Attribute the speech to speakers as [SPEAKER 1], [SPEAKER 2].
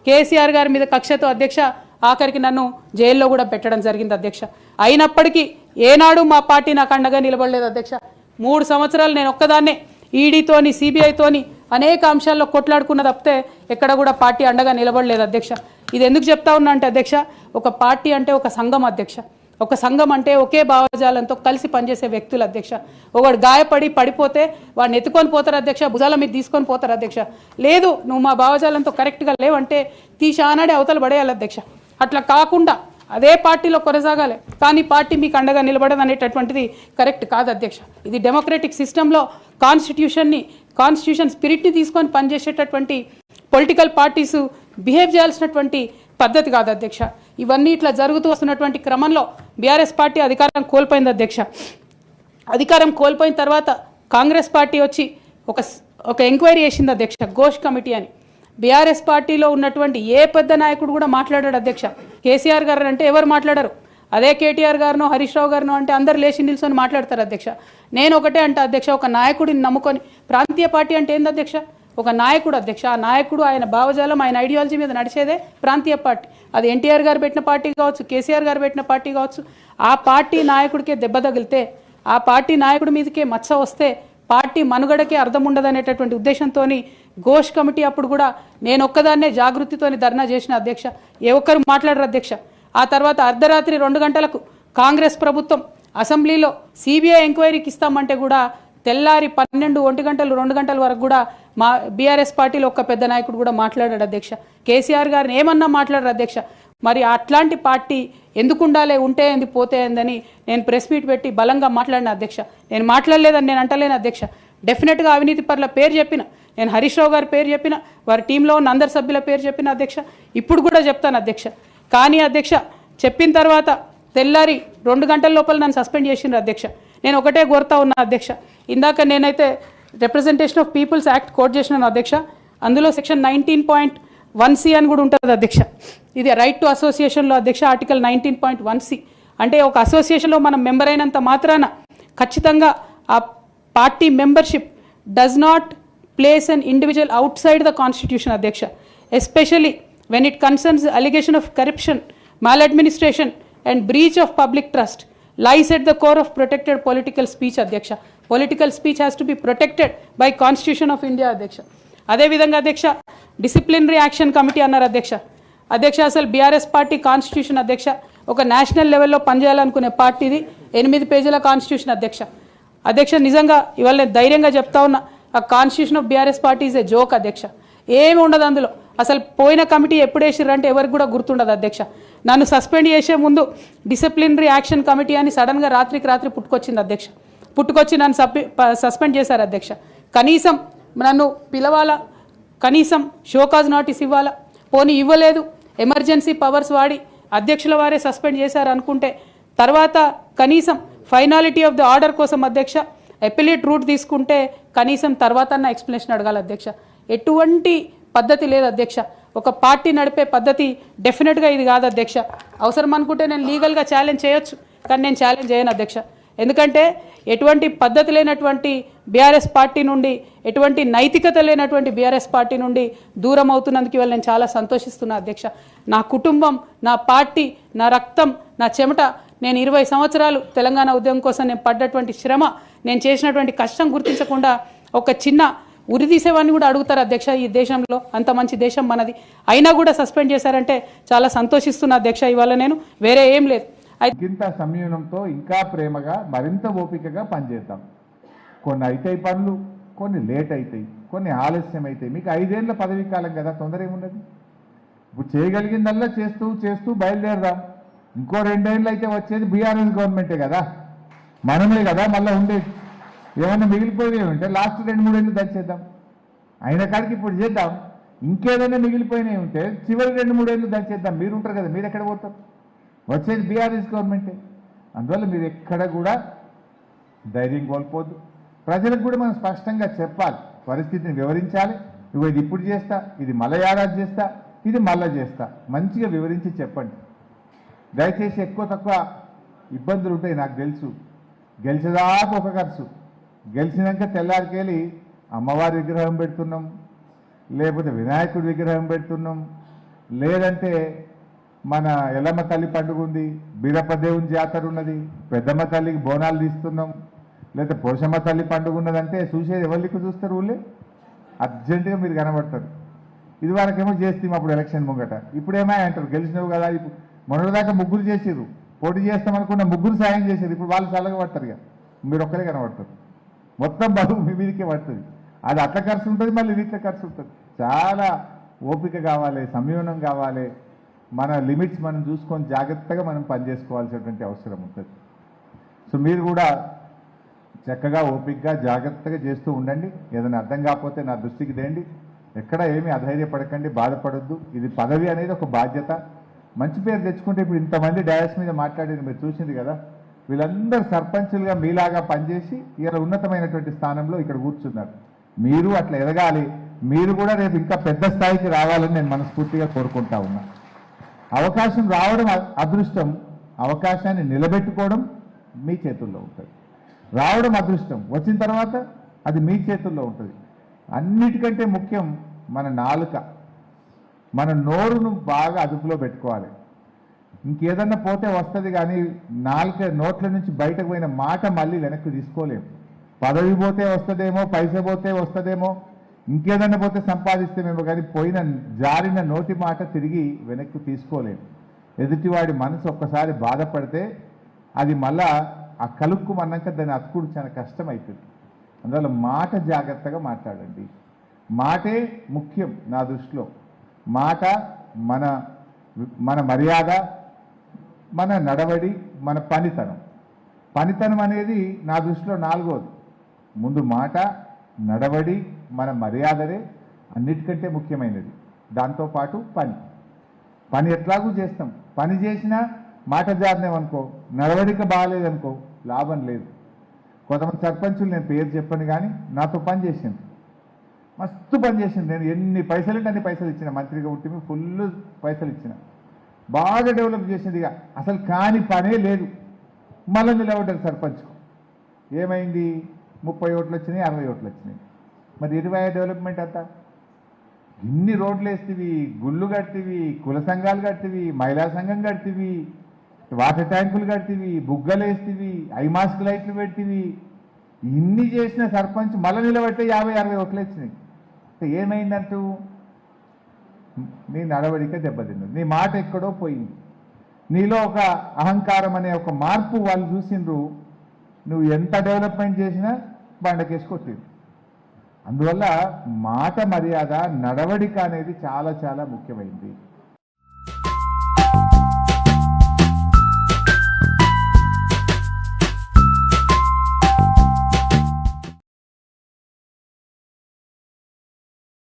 [SPEAKER 1] కేసీఆర్ గారి మీద కక్షతో అధ్యక్ష ఆఖరికి నన్ను జైల్లో కూడా పెట్టడం జరిగింది అధ్యక్ష. అయినప్పటికీ ఏనాడు మా పార్టీ నాకు అండగా నిలబడలేదు అధ్యక్ష. 3 సంవత్సరాలు నేను ఒక్కదాన్నే ఈడీతోని సిబిఐతోని అనేక అంశాల్లో కొట్లాడుకున్న తప్పితే ఎక్కడ కూడా పార్టీ అండగా నిలబడలేదు అధ్యక్ష. ఇది ఎందుకు చెప్తా ఉన్నా అంటే అధ్యక్ష, ఒక పార్టీ అంటే ఒక సంఘం అధ్యక్ష. ఒక సంఘం అంటే ఒకే భావజాలంతో కలిసి పనిచేసే వ్యక్తులు అధ్యక్ష. ఒకడు గాయపడి పడిపోతే వాడిని ఎత్తుకొని పోతారు అధ్యక్ష, భుజాల మీద తీసుకొని పోతారు అధ్యక్ష. లేదు నువ్వు మా భావజాలంతో కరెక్ట్గా లేవంటే తీశానాడే అవతల పడేయాలి అధ్యక్ష. అట్లా కాకుండా అదే పార్టీలో కొనసాగాలి, కానీ పార్టీ మీకు అండగా నిలబడదు అనేటటువంటిది కరెక్ట్ కాదు అధ్యక్ష. ఇది డెమోక్రటిక్ సిస్టంలో కాన్స్టిట్యూషన్ స్పిరిట్ని తీసుకొని పనిచేసేటటువంటి పొలిటికల్ పార్టీస్ బిహేవ్ చేయాల్సినటువంటి పద్ధతి కాదు అధ్యక్ష. ఇవన్నీ ఇట్లా జరుగుతూ వస్తున్నటువంటి క్రమంలో బీఆర్ఎస్ పార్టీ అధికారం కోల్పోయింది అధ్యక్ష. అధికారం కోల్పోయిన తర్వాత కాంగ్రెస్ పార్టీ వచ్చి ఒక ఎంక్వైరీ చేసింది అధ్యక్ష, ఘోష్ కమిటీ అని. బీఆర్ఎస్ పార్టీలో ఉన్నటువంటి ఏ పెద్ద నాయకుడు కూడా మాట్లాడాడు అధ్యక్ష. కేసీఆర్ గారు అంటే ఎవరు మాట్లాడారు, అదే కేటీఆర్ గారినో హరీష్ రావు గారినో అంటే అందరు లేచి నిల్చొని మాట్లాడతారు అధ్యక్ష. నేను ఒకటే అంటే అధ్యక్ష, ఒక నాయకుడిని నమ్ముకొని ప్రాంతీయ పార్టీ అంటే ఏంది అధ్యక్ష? ఒక నాయకుడు అధ్యక్ష. ఆ నాయకుడు ఆయన భావజాలం ఆయన ఐడియాలజీ మీద నడిచేదే ప్రాంతీయ పార్టీ. అది ఎన్టీఆర్ గారు పెట్టిన పార్టీ కావచ్చు, కేసీఆర్ గారు పెట్టిన పార్టీ కావచ్చు. ఆ పార్టీ నాయకుడికే దెబ్బ తగిలితే, ఆ పార్టీ నాయకుడి మీదకే మచ్చ వస్తే పార్టీ మనుగడకే అర్థం ఉండదనేటటువంటి ఉద్దేశంతో ఘోష్ కమిటీ అప్పుడు కూడా నేను ఒక్కదాన్నే జాగృతితోని ధర్నా చేసిన అధ్యక్ష. ఏ ఒక్కరు మాట్లాడరు అధ్యక్ష. ఆ తర్వాత అర్ధరాత్రి 2 గంటలకు కాంగ్రెస్ ప్రభుత్వం అసెంబ్లీలో సిబిఐ ఎంక్వైరీకి ఇస్తామంటే కూడా తెల్లారి 12, 1 గంటలు 2 గంటల వరకు కూడా మా బీఆర్ఎస్ పార్టీలో ఒక్క పెద్ద నాయకుడు కూడా మాట్లాడాడు అధ్యక్ష. కేసీఆర్ గారిని ఏమన్నా మాట్లాడారు అధ్యక్ష. మరి అట్లాంటి పార్టీ ఎందుకు ఉండాలి, ఉంటే ఏంది పోతే ఏందని నేను ప్రెస్ మీట్ పెట్టి బలంగా మాట్లాడిన అధ్యక్ష. నేను మాట్లాడలేదని నేను అంటలేను అధ్యక్ష. డెఫినెట్గా అవినీతి పరుల పేరు చెప్పిన, నేను హరీష్ రావు గారి పేరు చెప్పిన, వారి టీంలో ఉన్న అందరి సభ్యుల పేరు చెప్పిన అధ్యక్ష. ఇప్పుడు కూడా చెప్తాను అధ్యక్ష. కానీ అధ్యక్ష చెప్పిన తర్వాత తెల్లారి 2 గంటల లోపల నన్ను సస్పెండ్ చేసిండ్రు అధ్యక్ష. నేను ఒకటే కోరుతా ఉన్నా అధ్యక్ష, ఇందాక నేనైతే representation of peoples act quote చేసినాను అధ్యక్ష. అందులో సెక్షన్ 19.1C అని కూడా ఉంటుంది అధ్యక్ష. ఇది రైట్ టు అసోసియేషన్లో అధ్యక్ష ఆర్టికల్ 19.1C అంటే ఒక అసోసియేషన్లో మనం మెంబర్ అయినంత మాత్రాన ఖచ్చితంగా ఆ party membership does not place an individual outside the constitution అధ్యక్ష. Especially when it concerns the allegation of corruption, maladministration and breach of public trust lies at the core of protected political speech అధ్యక్ష. Political speech has to be protected by Constitution of India అధ్యక్ష. అదే విధంగా అధ్యక్ష disciplinary action committee అన్నారు అధ్యక్ష. అధ్యక్ష అసలు BRS party constitution అధ్యక్ష ఒక నేషనల్ లెవెల్లో పనిచేయాలనుకునే పార్టీది 8 పేజీల కాన్స్టిట్యూషన్ అధ్యక్ష. అధ్యక్ష నిజంగా ఇవాళ నేను ధైర్యంగా చెప్తా ఉన్నా, ఆ constitution of BRS party is a joke అధ్యక్ష. ఏమి ఉండదు అందులో. అసలు పోయిన కమిటీ ఎప్పుడు వేసిర్రంటే ఎవరికి కూడా గుర్తుండదు అధ్యక్ష. నన్ను సస్పెండ్ చేసే ముందు డిసిప్లినరీ యాక్షన్ కమిటీ అని సడన్గా రాత్రికి రాత్రి పుట్టుకొచ్చింది అధ్యక్ష. పుట్టుకొచ్చి నన్ను సస్పెండ్ చేశారు అధ్యక్ష. కనీసం నన్ను పిలవాలా, కనీసం షోకాజ్ నోటీస్ ఇవ్వాలా, పోనీ ఇవ్వలేదు. ఎమర్జెన్సీ పవర్స్ వాడి అధ్యక్షుల వారే సస్పెండ్ చేశారు అనుకుంటే తర్వాత కనీసం ఫైనాలిటీ ఆఫ్ ది ఆర్డర్ కోసం అధ్యక్ష అపిలేట్ రూట్ తీసుకుంటే కనీసం తర్వాత ఎక్స్ప్లెనేషన్ అడగాలి అధ్యక్ష. ఎటువంటి పద్ధతి లేదు అధ్యక్ష. ఒక పార్టీ నడిపే పద్ధతి డెఫినెట్గా ఇది కాదు అధ్యక్ష. అవసరం అనుకుంటే నేను లీగల్గా ఛాలెంజ్ చేయొచ్చు, కానీ నేను ఛాలెంజ్ చేయను అధ్యక్ష. ఎందుకంటే ఎటువంటి పద్ధతి లేనటువంటి బీఆర్ఎస్ పార్టీ నుండి, ఎటువంటి నైతికత లేనటువంటి బీఆర్ఎస్ పార్టీ నుండి దూరం అవుతున్నందుకు ఇవాళ నేను చాలా సంతోషిస్తున్నా అధ్యక్ష. నా కుటుంబం, నా పార్టీ, నా రక్తం, నా చెమట, నేను 20 సంవత్సరాలు తెలంగాణ ఉద్యమం కోసం నేను పడ్డటువంటి శ్రమ, నేను చేసినటువంటి కష్టం గుర్తించకుండా ఒక చిన్న ఉరి తీసేవాడిని కూడా అడుగుతారు అధ్యక్ష. ఈ దేశంలో అంత మంచి దేశం మనది, అయినా కూడా సస్పెండ్ చేశారంటే చాలా సంతోషిస్తున్నా అధ్యక్ష. ఇవాళ నేను వేరే ఏం లేదు.
[SPEAKER 2] ఇంత సంయమనంతో ఇంకా ప్రేమగా మరింత ఓపికగా పనిచేద్దాం. కొన్ని అవుతాయి పనులు, కొన్ని లేట్ అవుతాయి, కొన్ని ఆలస్యం అవుతాయి. మీకు 5 ఏళ్ల పదవీ కాలం కదా, తొందర ఏమున్నది. ఇప్పుడు చేయగలిగిందల్లా చేస్తూ చేస్తూ బయలుదేరదాం. ఇంకో 2 ఏళ్ళు అయితే వచ్చేది బీఆర్ఎస్ గవర్నమెంటే కదా, మనమే కదా మళ్ళీ ఉండేది. ఏమన్నా మిగిలిపోయినవి ఉంటే లాస్ట్ 2-3 ఏళ్ళు దంచేద్దాం. అయిన కాడికి ఇప్పుడు చేద్దాం. ఇంకేదైనా మిగిలిపోయినవి ఉంటే చివరి 2-3 ఏళ్ళు దంచేద్దాం. మీరు ఉంటారు కదా, మీరు ఎక్కడ పోతారు? వచ్చేది బీఆర్ఎస్ గవర్నమెంటే. అందువల్ల మీరు ఎక్కడ కూడా ధైర్యం కోల్పోద్దు. ప్రజలకు కూడా మనం స్పష్టంగా చెప్పాలి, పరిస్థితిని వివరించాలి. ఇగో ఇది ఇప్పుడు చేస్తా, ఇది మళ్ళీ ఏడాది చేస్తా, ఇది మళ్ళీ చేస్తా, మంచిగా వివరించి చెప్పండి. దయచేసి ఎక్కువ తక్కువ ఇబ్బందులు ఉంటాయి నాకు తెలుసు. గెలిచేదాకా ఒక ఖర్చు, గెలిచినాక తెల్లారికెళ్ళి అమ్మవారి విగ్రహం పెడుతున్నాం, లేకపోతే వినాయకుడి విగ్రహం పెడుతున్నాం, లేదంటే మన ఎల్లమ్మ తల్లి పండుగ ఉంది, బీరప్ప దేవుని జాతర ఉన్నది, పెద్దమ్మ తల్లికి బోనాలు తీస్తున్నాం, లేదా పోషమ్మ తల్లి పండుగ ఉన్నదంటే చూసేది ఎవరికి చూస్తారు? ఊళ్ళే అర్జెంటుగా మీరు కనబడతారు. ఇది వరకేమో చేస్తాం అప్పుడు ఎలక్షన్ ముంగట, ఇప్పుడేమో అంటారు గెలిచినవు కదా. ఇప్పుడు మొన్నటిదాకా ముగ్గురు చేసిర్రు, పోటీ చేస్తామనుకున్న ముగ్గురు సాయం చేశారు, ఇప్పుడు వాళ్ళు చల్లగా పడతారు ఇక, మీరు ఒక్కరే కనబడతారు. మొత్తం బరువు మీ మీదకే పడుతుంది. అది అట్లా ఖర్చు ఉంటుంది, మళ్ళీ వీటిలో ఖర్చు ఉంటుంది. చాలా ఓపిక కావాలి, సంయమనం కావాలి, మన లిమిట్స్ మనం చూసుకొని జాగ్రత్తగా మనం పనిచేసుకోవాల్సినటువంటి అవసరం ఉంటుంది. సో మీరు కూడా చక్కగా ఓపికగా జాగ్రత్తగా చేస్తూ ఉండండి. ఏదైనా అర్థం కాకపోతే నా దృష్టికి తేండి. ఎక్కడ ఏమీ అధైర్యపడకండి, బాధపడొద్దు. ఇది పదవి అనేది ఒక బాధ్యత. మంచి పేరు తెచ్చుకుంటే ఇప్పుడు ఇంతమంది డయాస్ మీద మాట్లాడేది మీరు చూసింది కదా, వీళ్ళందరూ సర్పంచులుగా మీలాగా పనిచేసి ఇలా ఉన్నతమైనటువంటి స్థానంలో ఇక్కడ కూర్చున్నారు. మీరు అట్లా ఎదగాలి, మీరు కూడా రేపు ఇంకా పెద్ద స్థాయికి రావాలని నేను మనస్ఫూర్తిగా కోరుకుంటా ఉన్నా. అవకాశం రావడం అదృష్టం, అవకాశాన్ని నిలబెట్టుకోవడం మీ చేతుల్లో ఉంటుంది. రావడం అదృష్టం, వచ్చిన తర్వాత అది మీ చేతుల్లో ఉంటుంది. అన్నిటికంటే ముఖ్యం మన నాలుక, మన నోరును బాగా అదుపులో పెట్టుకోవాలి. ఇంకేదన్నా పోతే వస్తుంది కానీ నోట్ల నుంచి బయటకు పోయిన మాట మళ్ళీ వెనక్కి తీసుకోలేము. పదవి పోతే వస్తుందేమో, పైసా పోతే వస్తుందేమో, ఇంకేదన్నా పోతే సంపాదిస్తేమేమో, కానీ జారిన నోటి మాట తిరిగి వెనక్కి తీసుకోలేము. ఎదుటివాడి మనసు ఒక్కసారి బాధపడితే అది మళ్ళా ఆ కలుక్కు అన్నాక దాన్ని అతుకుడు చాలా కష్టం అవుతుంది. అందువల్ల మాట జాగ్రత్తగా మాట్లాడండి. మాటే ముఖ్యం నా దృష్టిలో. మాట మన మర్యాద, మన నడవడి, మన పనితనం అనేది నా దృష్టిలో నాలుగోది. ముందు మాట, నడవడి, మన మర్యాదనే అన్నిటికంటే ముఖ్యమైనది. దాంతోపాటు పని ఎట్లాగూ చేస్తాం. పని చేసినా మాట జారినామనుకో, నడవడిక బాగాలేదనుకో, లాభం లేదు. కొంతమంది సర్పంచులు, నేను పేరు చెప్పను కానీ, నాతో పని చేసింది, మస్తు పని చేసింది. నేను ఎన్ని పైసలు అంటే అన్ని పైసలు ఇచ్చిన, మంత్రిగా ఉంటే ఫుల్ పైసలు ఇచ్చిన, బాగా డెవలప్ చేసింది. ఇక అసలు కాని పనే లేదు. మళ్ళీ నిలబడ్డారు సర్పంచ్కు. ఏమైంది? 30 ఓట్లు వచ్చినాయి, 60 ఓట్లు వచ్చినాయి. మరి 20 డెవలప్మెంట్ అంతా ఇన్ని రోడ్లు వేస్తేవి, గుళ్ళు కట్టివి, కుల సంఘాలు కట్టివి, మహిళా సంఘం కట్టివి, వాటర్ ట్యాంకులు కట్టివి, బుగ్గలు వేస్తేవి, ఐమాస్క్ లైట్లు పెట్టివి, ఇన్ని చేసిన సర్పంచ్ మళ్ళీ నిలబడితే 50-60 ఓట్లు వచ్చినాయి. ఏమైందంటూ? నీ నడవడిక దెబ్బతిన్నది, నీ మాట ఎక్కడో పోయింది, నీలో ఒక అహంకారం అనే ఒక మార్పు వాళ్ళు చూసిండ్రు. నువ్వు ఎంత డెవలప్మెంట్ చేసినా బండకేసి కొట్టింది. అందువల్ల మాట మర్యాద, నడవడిక అనేది చాలా చాలా ముఖ్యమైనది.